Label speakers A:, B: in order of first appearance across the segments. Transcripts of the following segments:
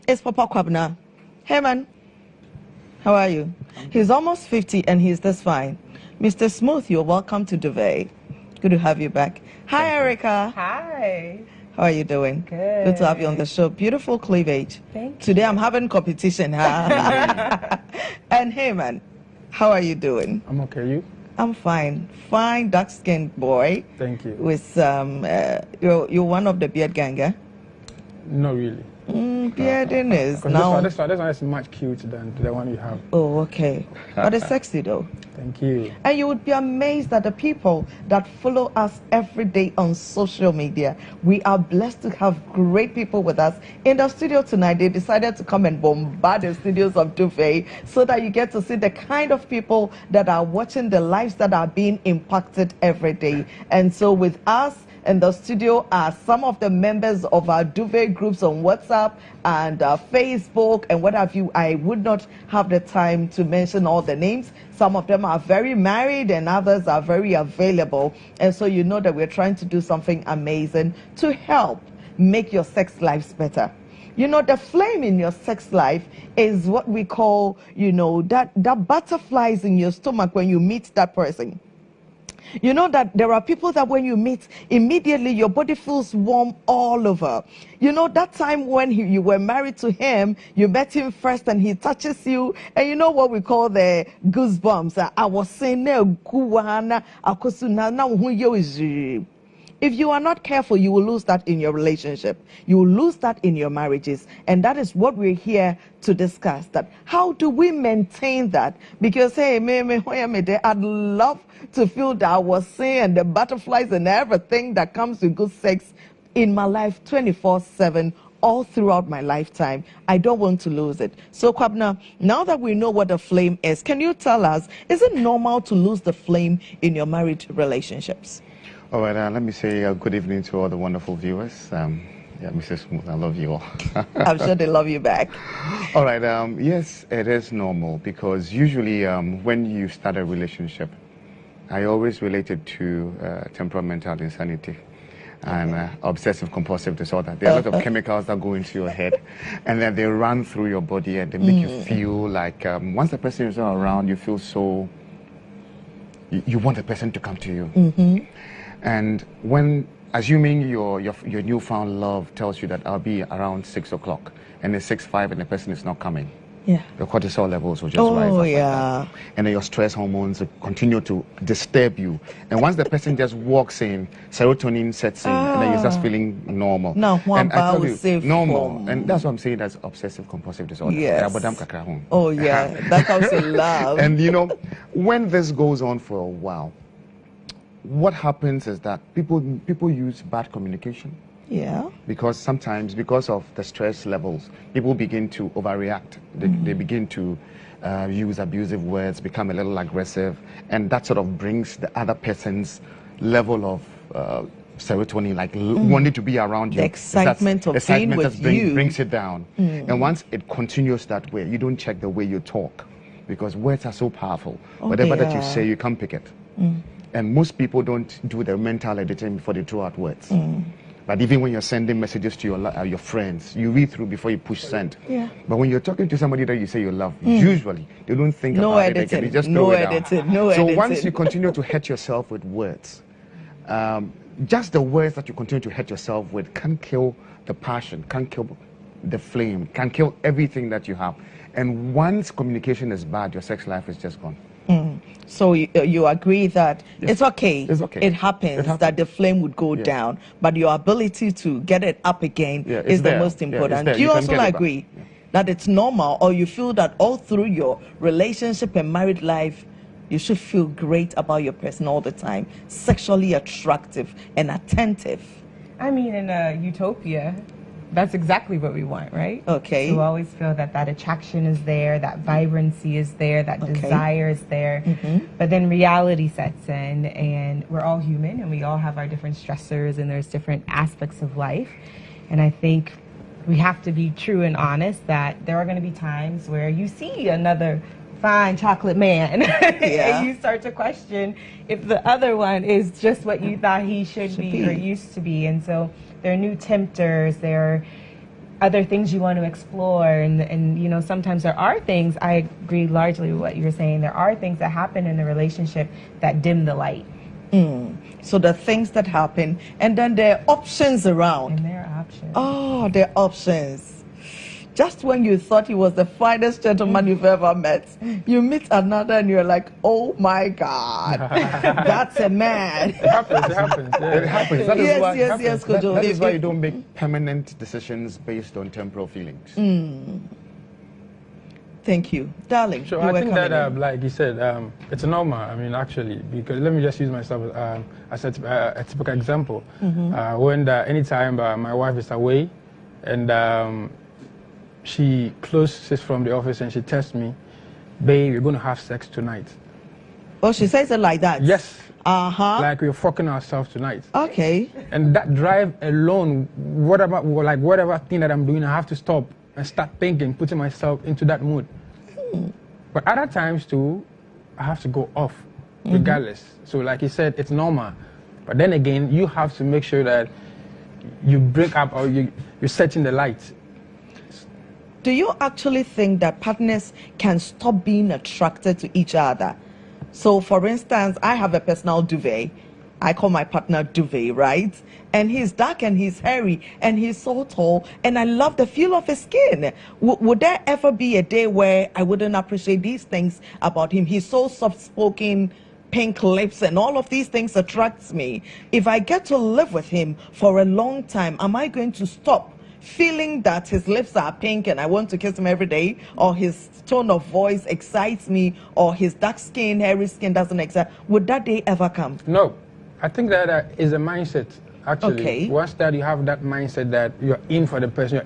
A: It's Papa Kwabna. Hey man, how are you? He's almost 50 and he's this fine. Mr. Smooth, you're welcome to Duvet. Good to have you back. Hi, Erica.
B: Hi.
A: How are you doing?
B: Good.
A: Good to have you on the show. Beautiful cleavage.
B: Thank you.
A: Today I'm having competition. And hey man, how are you doing?
C: I'm okay. You?
A: I'm fine. Fine, dark-skinned boy.
C: Thank you.
A: With you're one of the beard ganger.
C: Not really.
A: Bearding is now.
C: This one is much cuter than the one you have.
A: Oh, okay. But it's sexy though.
C: Thank you.
A: And you would be amazed at the people that follow us every day on social media. We are blessed to have great people with us in the studio tonight. They decided to come and bombard the studios of Duvet so that you get to see the kind of people that are watching the lives that are being impacted every day. And so with us in the studio are some of the members of our Duvet groups on WhatsApp and Facebook and what have you. I would not have the time to mention all the names. Some of them are very married and others are very available. And so you know that we're trying to do something amazing to help make your sex lives better. You know, the flame in your sex life is what we call, you know, that butterflies in your stomach when you meet that person. You know that there are people that when you meet, immediately your body feels warm all over. You know, that time when you were married to him, you met him first and he touches you. And you know what we call the goosebumps. I was saying, if you are not careful, you will lose that in your relationship. You will lose that in your marriages. And that is what we're here to discuss. That how do we maintain that? Because, hey, I'd love to feel that I was saying the butterflies and everything that comes with good sex in my life 24/7 all throughout my lifetime. I don't want to lose it. So, Kwabna, now that we know what the flame is, can you tell us, is it normal to lose the flame in your marriage relationships?
D: All right, let me say good evening to all the wonderful viewers. Yeah, Mrs. Smooth, I love you all.
A: I'm sure they love you back.
D: All right, yes, it is normal because usually when you start a relationship, I always relate it to temperamental insanity and obsessive compulsive disorder. There are a lot of chemicals that go into your head and then they run through your body and they make you feel like once the person is not around, you feel so, you want the person to come to you. And when, assuming your newfound love tells you that I'll be around 6 o'clock and it's 6:05 and the person is not coming, your cortisol levels will just rise up like that. And then your stress hormones will continue to disturb you. And once the person just walks in, serotonin sets in and then you're just feeling normal. And I tell you, normal. And that's what I'm saying, that's obsessive compulsive disorder.
A: Oh yeah, that comes to love.
D: And you know, when this goes on for a while, what happens is that people use bad communication. Because sometimes, because of the stress levels, people begin to overreact. They begin to use abusive words, become a little aggressive, and that sort of brings the other person's level of serotonin, like wanting to be around you.
A: The excitement of being with you
D: brings it down. And once it continues that way, you don't check the way you talk, because words are so powerful. Whatever that you say, you can't pick it. And most people don't do the mental editing before they throw out words. But even when you're sending messages to your friends, you read through before you push send. But when you're talking to somebody that you say you love, usually they don't think about it. They just throw it out. So once you continue to hurt yourself with words, just the words that you continue to hurt yourself with can kill the passion, can kill the flame, can kill everything that you have. And once communication is bad, your sex life is just gone.
A: So you agree that it's okay. It happens that the flame would go down, but your ability to get it up again is the most important. Do you also agree that it's normal, or you feel that all through your relationship and married life, you should feel great about your person all the time, sexually attractive and attentive?
B: I mean, in a utopia, that's exactly what we want, right?
A: Okay.
B: So we always feel that that attraction is there, that vibrancy is there, that desire is there. But then reality sets in, and we're all human, and we all have our different stressors, and there's different aspects of life. And I think we have to be true and honest that there are going to be times where you see another fine chocolate man and you start to question if the other one is just what you thought he should be or used to be. And so there are new tempters, there are other things you want to explore, and you know, sometimes there are things, I agree largely with what you were saying, there are things that happen in the relationship that dim the light.
A: So the things that happen, and then there are options around.
B: And there are options.
A: Oh, there are options. Just when you thought he was the finest gentleman you've ever met, you meet another and you're like, oh my God, that's a man.
C: It happens. It happens. Yeah.
D: It happens. That is
A: Yes,
D: why,
A: yes, Kojo.
D: that is why you don't make permanent decisions based on temporal feelings.
A: Thank you. Darling,
C: So
A: you
C: I
A: were
C: think
A: coming
C: that,
A: in.
C: like you said, it's normal. I mean, actually, because let me just use myself as a typical example. When anytime my wife is away, and she closes from the office and she texts me, babe, we're going to have sex tonight.
A: Oh, she says it like that?
C: Yes.
A: Like
C: We're fucking ourselves tonight.
A: Okay.
C: And that drive alone, whatever thing that I'm doing, I have to stop and start thinking, putting myself into that mood. But other times too, I have to go off regardless. So like you said, it's normal. But then again, you have to make sure that you break up, or you're setting the light.
A: Do you actually think that partners can stop being attracted to each other? So, for instance, I have a personal duvet. I call my partner Duvet, right? And he's dark and he's hairy and he's so tall, and I love the feel of his skin. Would there ever be a day where I wouldn't appreciate these things about him? He's so soft-spoken, pink lips, and all of these things attracts me. If I get to live with him for a long time, am I going to stop feeling that his lips are pink and I want to kiss him every day, or his tone of voice excites me, or his dark skin, hairy skin doesn't excite? Would that day ever come?
C: No, I think that is a mindset. Actually,
A: Okay.
C: once that you have that mindset that you're in for the person,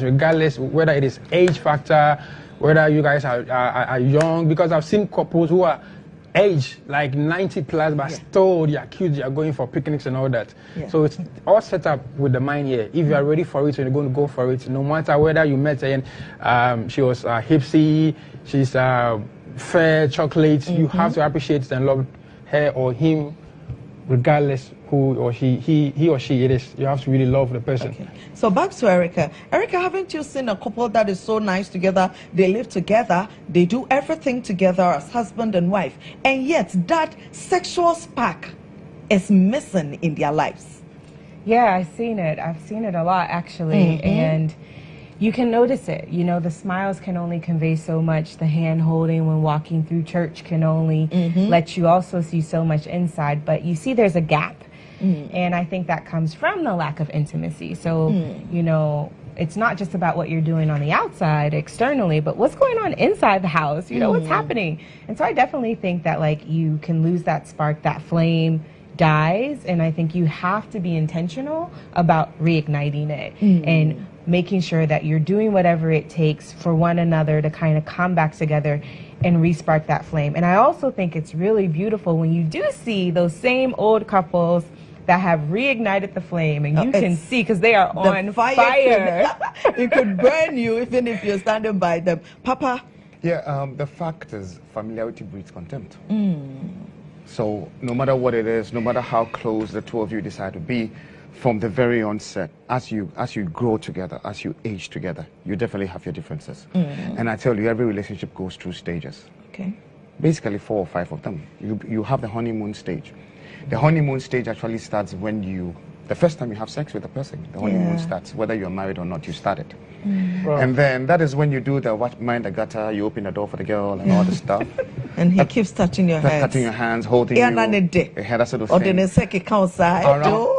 C: regardless whether it is age factor, whether you guys are young. Because I've seen couples who are age like 90 plus, but still they are cute, they are going for picnics and all that. So it's all set up with the mind here. If you are ready for it, and you're going to go for it, no matter whether you met her and she was hipsy, she's fair, chocolate, you have to appreciate and love her or him, regardless who or he or she it is. You have to really love the person.
A: Okay. So back to Erica. Erica, haven't you seen a couple that is so nice together? They live together, they do everything together as husband and wife, and yet that sexual spark is missing in their lives.
B: Yeah, I've seen it a lot, actually. And you can notice it. You know, the smiles can only convey so much. The hand holding when walking through church can only let you also see so much inside. But you see there's a gap. And I think that comes from the lack of intimacy. So, you know, it's not just about what you're doing on the outside externally, but what's going on inside the house, you know, what's happening. And so I definitely think that, like, you can lose that spark, that flame dies, and I think you have to be intentional about reigniting it and making sure that you're doing whatever it takes for one another to kind of come back together and re-spark that flame. And I also think it's really beautiful when you do see those same old couples that have reignited the flame, and you can see, because they are on fire.
A: It could burn you even if you're standing by them. Papa?
D: Yeah, the fact is familiarity breeds contempt. So no matter what it is, no matter how close the two of you decide to be, from the very onset, as you grow together, as you age together, you definitely have your differences. And I tell you, every relationship goes through stages.
A: Okay.
D: Basically 4 or 5 of them. You have the honeymoon stage. The honeymoon stage actually starts when the first time you have sex with a person. The honeymoon starts, whether you're married or not, you start it. And then that is when you do the mind the gutter, you open the door for the girl and all the stuff.
A: And he keeps touching your hands.
D: Touching your hands, holding you. That sort of thing.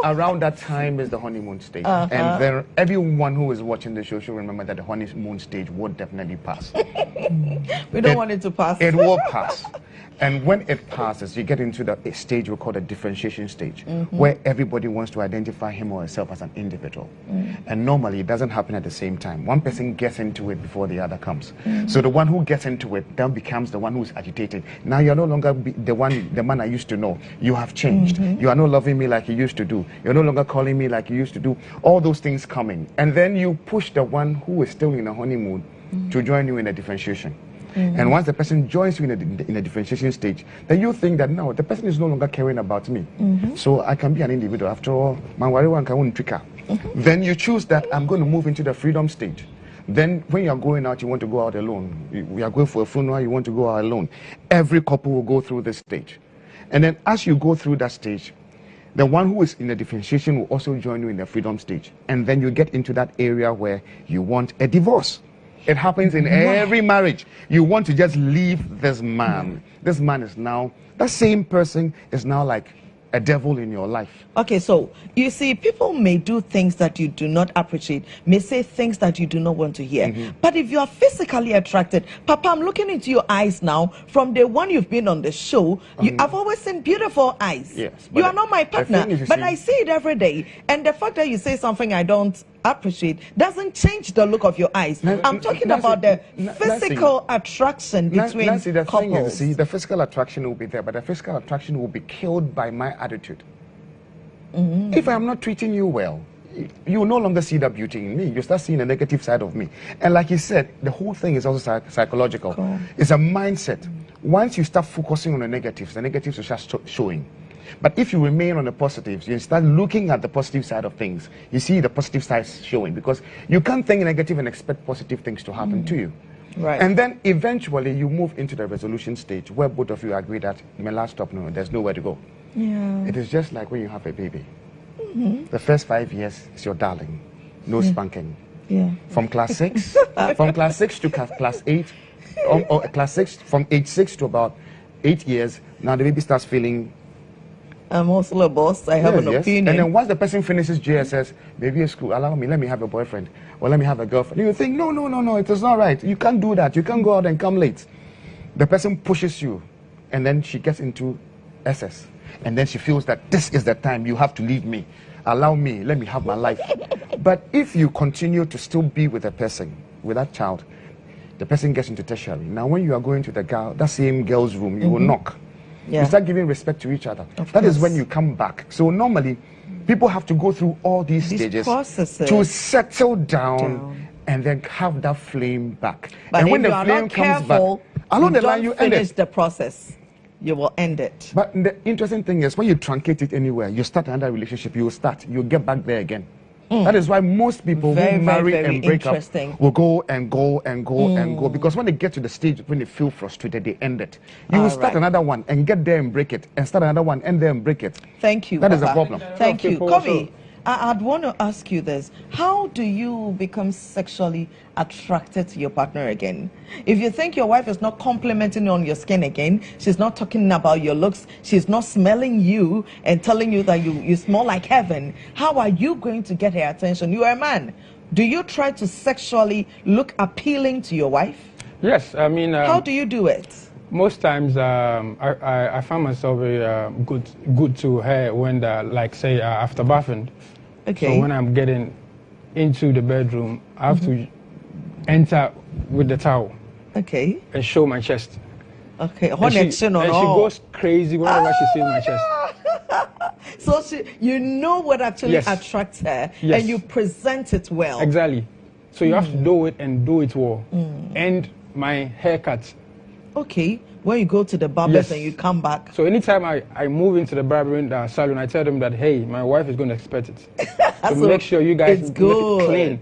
D: Around that time is the honeymoon stage. And then everyone who is watching the show should remember that the honeymoon stage would definitely pass.
A: We don't want it to pass.
D: It will pass. And when it passes, you get into the stage we call the differentiation stage, where everybody wants to identify him or herself as an individual. And normally it doesn't happen at the same time. One person gets into it before the other comes. So the one who gets into it then becomes the one who's agitated. Now you're no longer the man I used to know. You have changed. You are not loving me like you used to do. You're no longer calling me like you used to do. All those things coming. And then you push the one who is still in a honeymoon to join you in a differentiation. And once the person joins you in a differentiation stage, then you think that no, the person is no longer caring about me. So I can be an individual. After all, man, one can trigger. Then you choose that I'm going to move into the freedom stage. Then when you're going out, you want to go out alone. We are going for a funeral, you want to go out alone. Every couple will go through this stage. And then as you go through that stage, the one who is in the differentiation will also join you in the freedom stage. And then you get into that area where you want a divorce. It happens in every marriage. You want to just leave this man. This man is now, that same person is now like a devil in your life.
A: Okay, so you see, people may do things that you do not appreciate, may say things that you do not want to hear. But if you are physically attracted, Papa, I'm looking into your eyes now. From the one you've been on the show, I've always seen beautiful eyes.
D: Yes,
A: you are not my partner, but I see it every day. And the fact that you say something I don't appreciate doesn't change the look of your eyes. I'm talking about the physical attraction between
D: Nancy, the
A: couples.
D: thing is, see, the physical attraction will be there, but the physical attraction will be killed by my attitude. If I'm not treating you well, you will no longer see the beauty in me. You start seeing the negative side of me. And like you said, the whole thing is also psychological. Cool. It's a mindset. Once you start focusing on the negatives will start showing. But if you remain on the positives, you start looking at the positive side of things, you see the positive side showing, because you can't think negative and expect positive things to happen to you.
A: Right.
D: And then eventually you move into the resolution stage where both of you agree that my last stop, no, there's nowhere to go.
A: Yeah.
D: It is just like when you have a baby. The first 5 years is your darling. No spanking.
A: Yeah.
D: From class 6, from class 6 to class 8, or class 6, from age 6 to about 8 years, now the baby starts feeling,
A: I'm also a boss. I have an opinion.
D: And then once the person finishes JSS, maybe a school, allow me, let me have a boyfriend, or let me have a girlfriend. You think, no, it is not right. You can't do that. You can't go out and come late. The person pushes you, and then she gets into SS. And then she feels that this is the time you have to leave me. Allow me, let me have my life. But if you continue to still be with a person, with that child, the person gets into tertiary. Now when you are going to that same girl's room, you will knock. You start giving respect to each other. That is when you come back. So normally, people have to go through all these stages
A: processes
D: to settle down and then have that flame back.
A: But
D: and
A: if
D: when
A: you
D: the
A: are
D: flame
A: not
D: comes
A: careful,
D: back, along the line you end
A: finish
D: it.
A: the process. You will end it.
D: But the interesting thing is, when you truncate it anywhere, you start another relationship, you get back there again. That is why most people who marry and break up will go and go and go and go. Because when they get to the stage when they feel frustrated, they end it. You will start another one and get there and break it, and start another one and there and break it.
A: Thank you.
D: That is the problem.
A: Thank you. Kobe, I'd want to ask you this. How do you become sexually attracted to your partner again? If you think your wife is not complimenting on your skin again, she's not talking about your looks, she's not smelling you and telling you that you smell like heaven, how are you going to get her attention? You are a man. Do you try to sexually look appealing to your wife?
C: Yes, I mean...
A: how do you do it?
C: Most times, I find myself very good to her when, like, say, after bathing.
A: Okay.
C: So when I'm getting into the bedroom, I have to enter with the towel.
A: Okay.
C: And show my chest.
A: Okay.
C: And she goes crazy whenever she sees my chest.
A: So you know what actually attracts her, and you present it well.
C: Exactly. So you have to do it and do it well. And my haircut.
A: Okay. When you go to the barbers and you come back.
C: So anytime I move into the barbering salon, I tell them that, hey, my wife is going to expect it. So make sure you guys make it clean.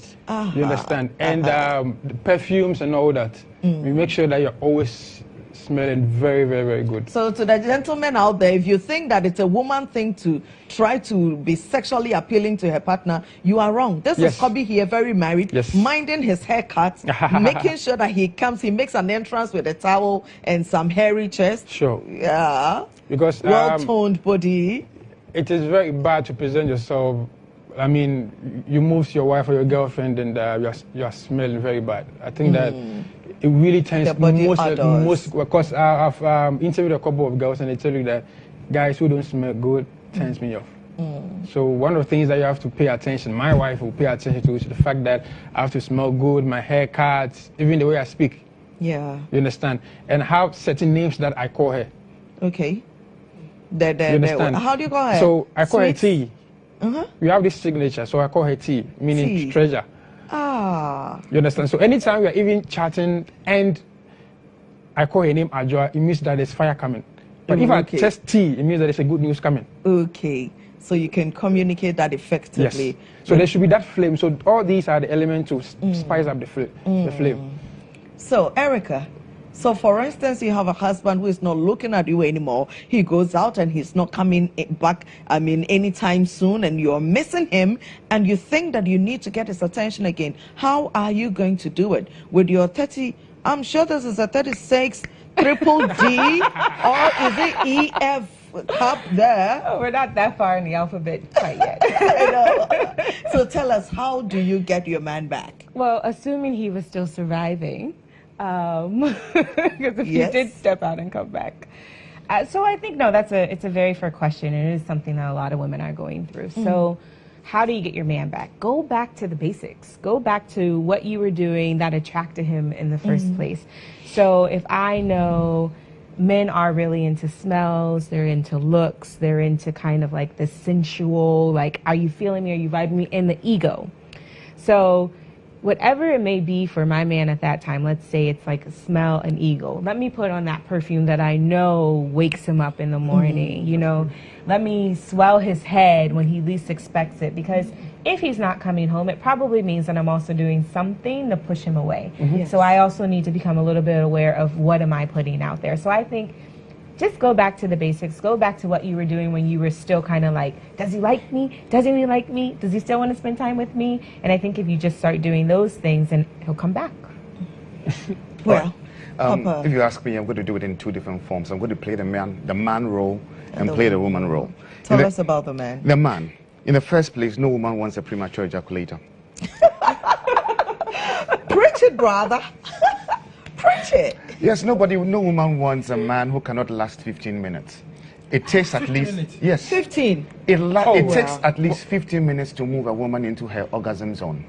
C: You understand? And the perfumes and all that. We make sure that you're always smelling very, very, very good.
A: So to the gentlemen out there, if you think that it's a woman thing to try to be sexually appealing to her partner, you are wrong. This is Kobe here, very married, minding his haircut, making sure that he makes an entrance with a towel and some hairy chest.
C: Sure.
A: Yeah.
C: Because
A: well-toned body.
C: It is very bad to present yourself. I mean, you move to your wife or your girlfriend and you are smelling very bad. I think that it really turns most because I've interviewed a couple of girls and they tell you that guys who don't smell good turns me off. So one of the things that you have to pay attention, my wife will pay attention to, is the fact that I have to smell good, my haircut, even the way I speak.
A: Yeah.
C: You understand? And have certain names that I call her.
A: Okay. You understand? How do you call her?
C: So I call her T. We have this signature, so I call her T, meaning treasure. You understand? So anytime we are even chatting and I call her name Ajwa, it means that there's fire coming. But if I test T, it means that there's a good news coming.
A: Okay. so you can communicate that effectively.
C: Yes. So there should be that flame. So all these are the elements to spice up the flame.
A: So, Erica, so for instance, you have a husband who is not looking at you anymore. He goes out and he's not coming back, anytime soon, and you're missing him, and you think that you need to get his attention again. How are you going to do it? With your 30, I'm sure this is a 36 triple D, or is it EF up there?
B: Oh, we're not that far in the alphabet quite yet.
A: I know. So tell us, how do you get your man back?
B: Well, assuming he was still surviving, because if
A: Yes.
B: he did step out and come back. So I think, no, it's a very fair question, and it is something that a lot of women are going through. So how do you get your man back? Go back to the basics. Go back to what you were doing that attracted him in the first place. So if I know men are really into smells, they're into looks, they're into kind of like the sensual, like, are you feeling me, are you vibing me, and the ego. So whatever it may be for my man at that time, let's say it's like a smell and ego. Let me put on that perfume that I know wakes him up in the morning, you know. Let me swell his head when he least expects it, because if he's not coming home, it probably means that I'm also doing something to push him away.
A: Yes.
B: So I also need to become a little bit aware of what am I putting out there. So I think just go back to the basics. Go back to what you were doing when you were still kind of like, does he like me? Doesn't he like me? Does he still want to spend time with me? And I think if you just start doing those things, then he'll come back.
A: Well,
D: if you ask me, I'm going to do it in two different forms. I'm going to play the man role and play the woman role.
A: tell us about the man.
D: The man. In the first place, no woman wants a premature ejaculator.
A: Preach it, brother. Preach it.
D: Yes, no woman wants a man who cannot last 15 minutes. It takes at least,
C: minutes?
D: yes.
A: 15.
D: It takes at least 15 minutes to move a woman into her orgasm zone.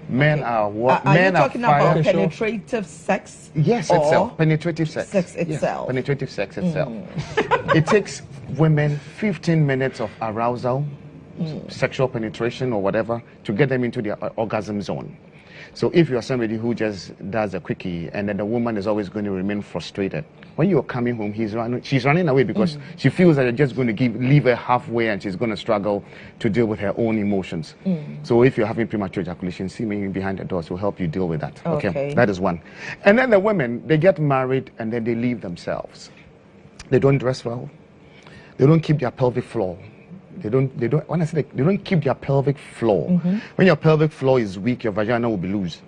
D: Men are what?
A: Are
D: Men
A: you talking
D: are
A: about
D: fire.
A: penetrative sex?
D: Yes,
A: or
D: itself. Penetrative sex.
A: Sex
D: Yes,
A: itself.
D: penetrative sex itself. It takes women 15 minutes of arousal, sexual penetration or whatever, to get them into their orgasm zone. So if you're somebody who just does a quickie and then the woman is always going to remain frustrated, when you're coming home, she's running away because she feels that you're just going to leave her halfway and she's going to struggle to deal with her own emotions. So if you're having premature ejaculation, see me behind the doors will help you deal with that.
A: Okay.
D: That is one. And then the women, they get married and then they leave themselves. They don't dress well. They don't keep their pelvic floor. They don't keep their pelvic floor. When your pelvic floor is weak, your vagina will be loose.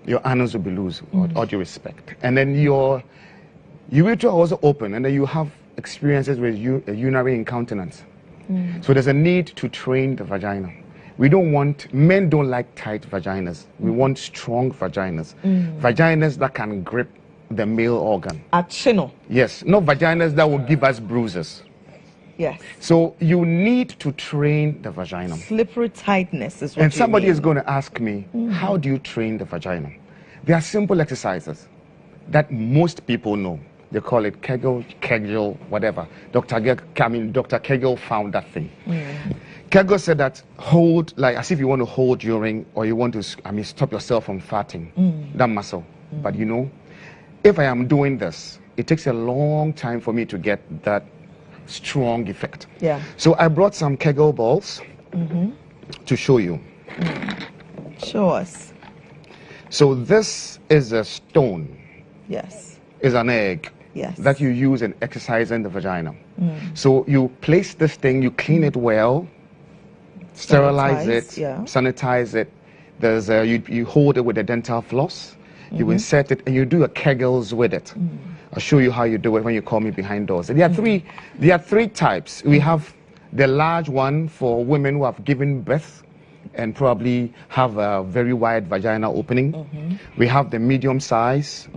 D: Your anus will be loose, all due respect. And then your urethra also open, and then you have experiences with urinary incontinence. So there's a need to train the vagina. Men don't like tight vaginas. We want strong vaginas. Vaginas that can grip the male organ.
A: Achino.
D: Yes, not vaginas that will give us bruises.
A: Yes.
D: So you need to train the vagina.
A: Slippery tightness is what
D: And somebody
A: you
D: is going to ask me, how do you train the vagina? There are simple exercises that most people know. They call it Kegel, whatever. Dr. Kegel found that thing. Kegel said that hold, like as if you want to hold during, or you want to, stop yourself from farting, that muscle. But you know, if I am doing this, it takes a long time for me to get that strong effect.
A: Yeah.
D: So I brought some Kegel balls to show you.
A: Show us.
D: So this is a stone,
A: Yes.
D: is an egg
A: Yes.
D: that you use in exercising the vagina. So you place this thing, you clean it well, sterilize it, sanitize it. There's you hold it with a dental floss, you insert it, and you do a Kegels with it. I'll show you how you do it when you call me behind doors. There are three types. We have the large one for women who have given birth and probably have a very wide vaginal opening. We have the medium size,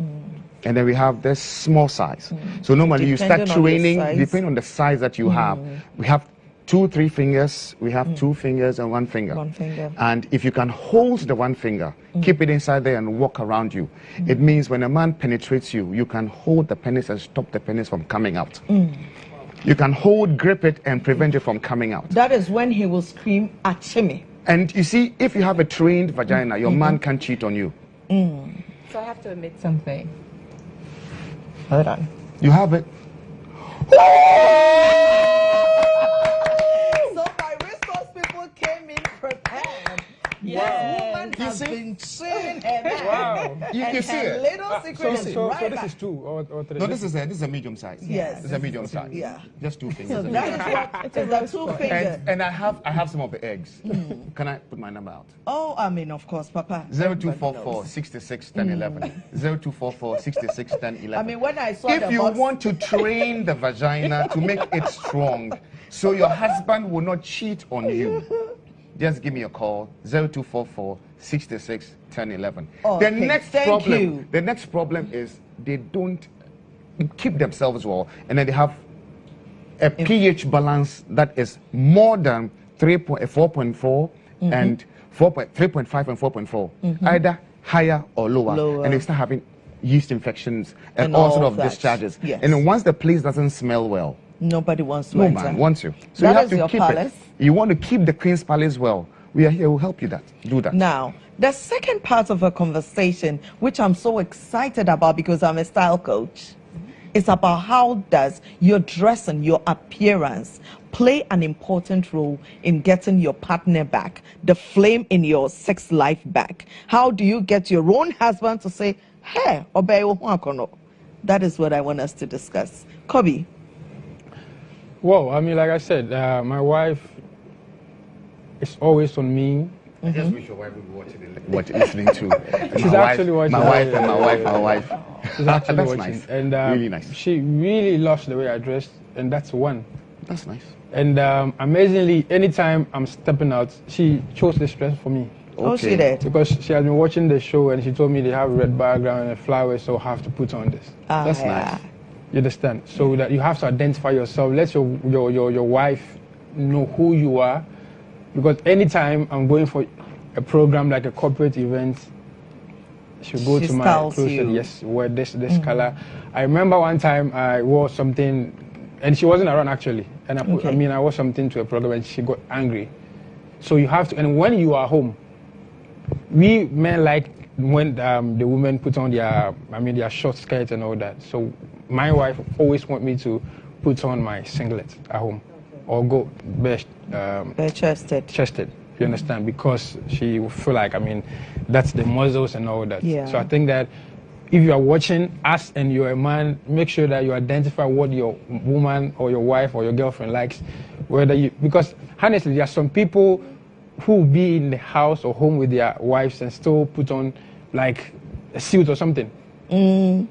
D: and then we have the small size. So normally you start training, depending on the size that you have. We have 2-3 fingers, we have 2 fingers and 1 finger.
A: 1 finger.
D: And if you can hold the 1 finger, keep it inside there and walk around you, it means when a man penetrates you, you can hold the penis and stop the penis from coming out. You can grip it and prevent it from coming out.
A: That is when he will scream, Achimi.
D: And you see, if you have a trained vagina, your man can't cheat on you.
B: So I have to admit something. Hold on.
D: You have it.
A: Woman has been training her man.
C: Wow.
D: You see it?
A: Little secret is
C: So
A: right
C: this
A: back.
C: is 2 or 3?
D: No, this is a medium size.
A: Yes.
D: This is a medium size.
A: Yeah.
D: Just 2 fingers.
A: So that is what it's the 2 fingers.
D: And I have some of the eggs. Can I put my number out?
A: Oh, I mean, of course, Papa.
D: 0244 66 10 11. 0244 66 10 11.
A: I mean, when I saw
D: if
A: the
D: you
A: box,
D: want to train the vagina to make it strong, so your husband will not cheat on you, just give me a call. 0244 66 10 11.
A: Okay,
D: The next problem is they don't keep themselves well, and then they have a pH balance that is more than 4.4 and 3.5 and 4.4, either higher or lower, and they start having yeast infections and all sort of discharges.
A: Yes.
D: And then once the place doesn't smell well,
A: nobody wants to
D: no
A: enter.
D: man wants you. So
A: That
D: you have
A: is
D: to
A: your
D: keep
A: palace.
D: it. You want to keep the Queen's Palace well. We are here. We'll help you do that.
A: Now, the second part of a conversation, which I'm so excited about because I'm a style coach, is about how does your dressing, your appearance, play an important role in getting your partner back, the flame in your sex life back. How do you get your own husband to say, hey, obey Ohuakono? That is what I want us to discuss. Kobe.
C: Well, I mean, like I said, my wife is always on me.
D: I just wish your wife would be listening to.
C: She's actually watching.
D: My wife.
C: She's actually
D: That's
C: watching.
D: nice.
C: And
D: really nice.
C: She really loves the way I dress, and that's one.
D: That's nice.
C: And amazingly, anytime I'm stepping out, she chose this dress for me.
A: Oh, she did.
C: Because she has been watching the show and she told me they have a red background and flowers, so I have to put on this.
D: That's nice.
C: You understand? So that you have to identify yourself. Let your wife know who you are. Because anytime I'm going for a program like a corporate event, she'll go to my clothes and yes, wear this color. I remember one time I wore something, and she wasn't around actually. And I wore something to a program and she got angry. So you have to, and when you are home, we men like when the women put on their short skirt and all that. So my wife always want me to put on my singlet at home or go chested. You understand? Because she will feel like, that's the muscles and all that.
A: Yeah.
C: So I think that if you are watching us and you're a man, make sure that you identify what your woman or your wife or your girlfriend likes. Because honestly, there are some people who will be in the house or home with their wives and still put on like a suit or something.
A: And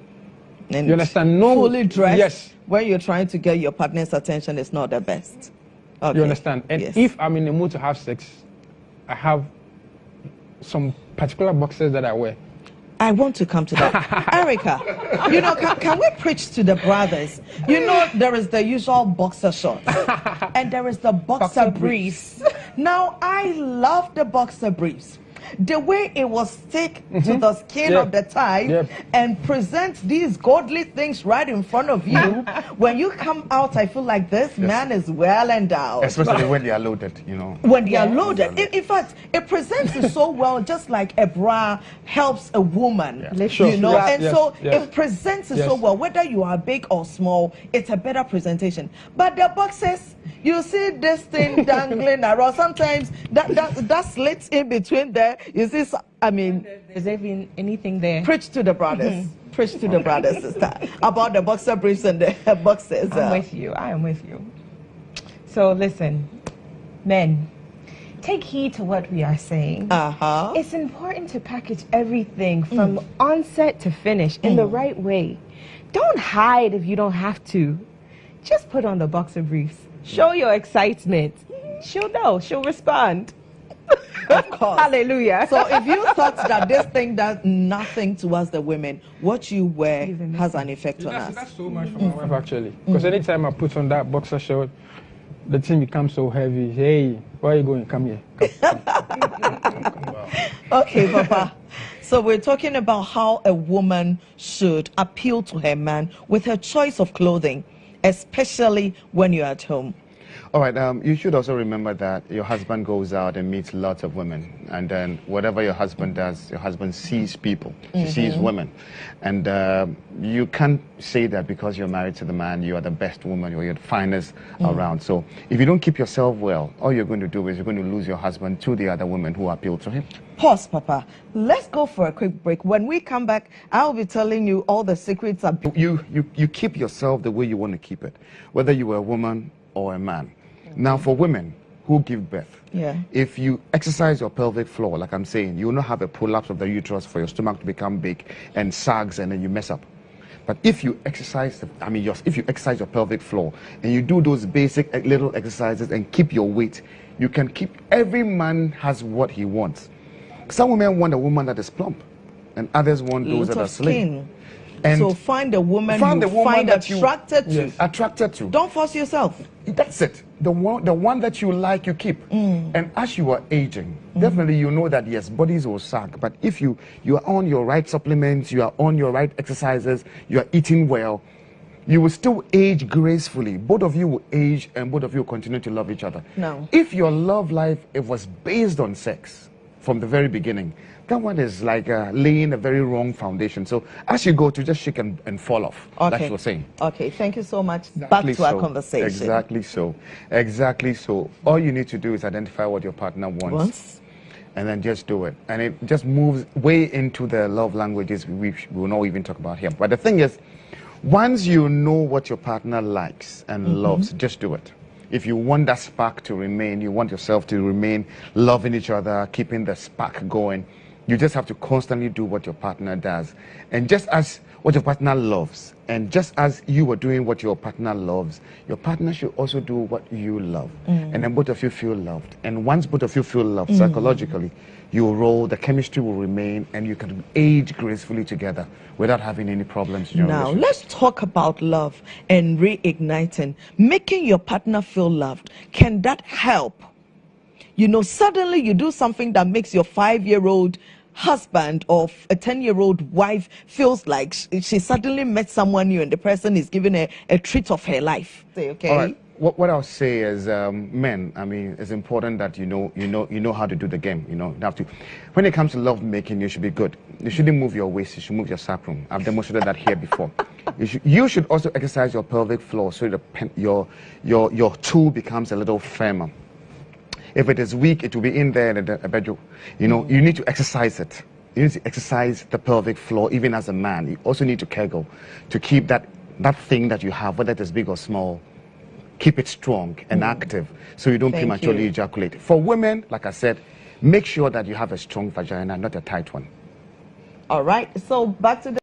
C: you understand? No,
A: fully dressed.
C: Yes.
A: When you're trying to get your partner's attention, it's not the best. Okay.
C: You understand? And if I'm in the mood to have sex, I have some particular boxes that I wear.
A: I want to come to that. Erica, can we preach to the brothers? There is the usual boxer shorts and there is the boxer briefs. Now, I love the boxer briefs. The way it will stick to the skin of the thigh and present these godly things right in front of you. When you come out, I feel like this man is well endowed.
D: Especially when they are loaded,
A: When they are loaded. In fact, it presents it so well, just like a bra helps a woman. It presents it so well. Whether you are big or small, it's a better presentation. But the boxes, you see this thing dangling around. Sometimes that slits in between there. You see,
B: there's even anything there.
A: Preach to the brothers. Preach to the brothers, sister, about the boxer briefs and the boxers.
B: I'm with you. I am with you. So listen, men, take heed to what we are saying. It's important to package everything from onset to finish in the right way. Don't hide if you don't have to. Just put on the boxer briefs. Show your excitement. She'll know. She'll respond.
A: Of course.
B: Hallelujah.
A: So if you thought that this thing does nothing to us, the women, what you wear has an effect on us.
C: That's so much for my wife actually. Because anytime I put on that boxer short, the thing becomes so heavy. Hey, where are you going? Come here. Come.
A: Okay, Papa. So we're talking about how a woman should appeal to her man with her choice of clothing, especially when you're at home.
D: All right. You should also remember that your husband goes out and meets lots of women, and then whatever your husband does, your husband sees people. He sees women, and you can't say that because you're married to the man, you are the best woman or you're the finest around. So if you don't keep yourself well, all you're going to do is you're going to lose your husband to the other women who appeal to him.
A: Pause, Papa. Let's go for a quick break. When we come back, I'll be telling you all the secrets.
D: You keep yourself the way you want to keep it, whether you are a woman or a man. Now, for women who give birth, if you exercise your pelvic floor, like I'm saying, you will not have a prolapse of the uterus for your stomach to become big and sags and then you mess up. But if you exercise, if you exercise your pelvic floor and you do those basic little exercises and keep your weight, you can keep. Every man has what he wants. Some women want a woman that is plump, and others want those that are slim.
A: And so find a woman you find attracted to.
D: Yes, attracted to.
A: Don't force yourself.
D: That's it. The one that you like, you keep. And as you are aging, definitely you know that yes, bodies will sag. But if you are on your right supplements, you are on your right exercises, you are eating well, you will still age gracefully. Both of you will age, and both of you will continue to love each other.
A: No.
D: If your love life was based on sex from the very beginning, that one is like laying a very wrong foundation. So as you go to just shake and fall off.
A: Okay.
D: That's what we're saying.
A: Okay, thank you so much.
D: Exactly
A: Back to our conversation.
D: Exactly so. Exactly so. All you need to do is identify what your partner wants. And then just do it. And it just moves way into the love languages we will not even talk about here. But the thing is, once you know what your partner likes and loves, just do it. If you want that spark to remain, you want yourself to remain loving each other, keeping the spark going, you just have to constantly do what your partner does. And just as what your partner loves, and just as you are doing what your partner loves, your partner should also do what you love. And then both of you feel loved. And once both of you feel loved psychologically, you will roll, the chemistry will remain, and you can age gracefully together without having any problems in your
A: Now,
D: relationship.
A: let's talk about love and reigniting. Making your partner feel loved. Can that help? You know, suddenly you do something that makes your 5-year-old husband or a 10-year-old wife feels like she suddenly met someone new and the person is giving her a treat of her life. Okay.
D: All right. What I'll say is, men, I mean, it's important that you know how to do the game. You know, you have to. When it comes to love making, you should be good. You shouldn't move your waist. You should move your sacrum. I've demonstrated that here before. You should also exercise your pelvic floor so your tool becomes a little firmer. If it is weak, it will be in there. You know, you need to exercise it. You need to exercise the pelvic floor, even as a man. You also need to kegel to keep that thing that you have, whether it is big or small, keep it strong and active so you don't prematurely ejaculate. For women, like I said, make sure that you have a strong vagina, not a tight one.
A: All right. So back to the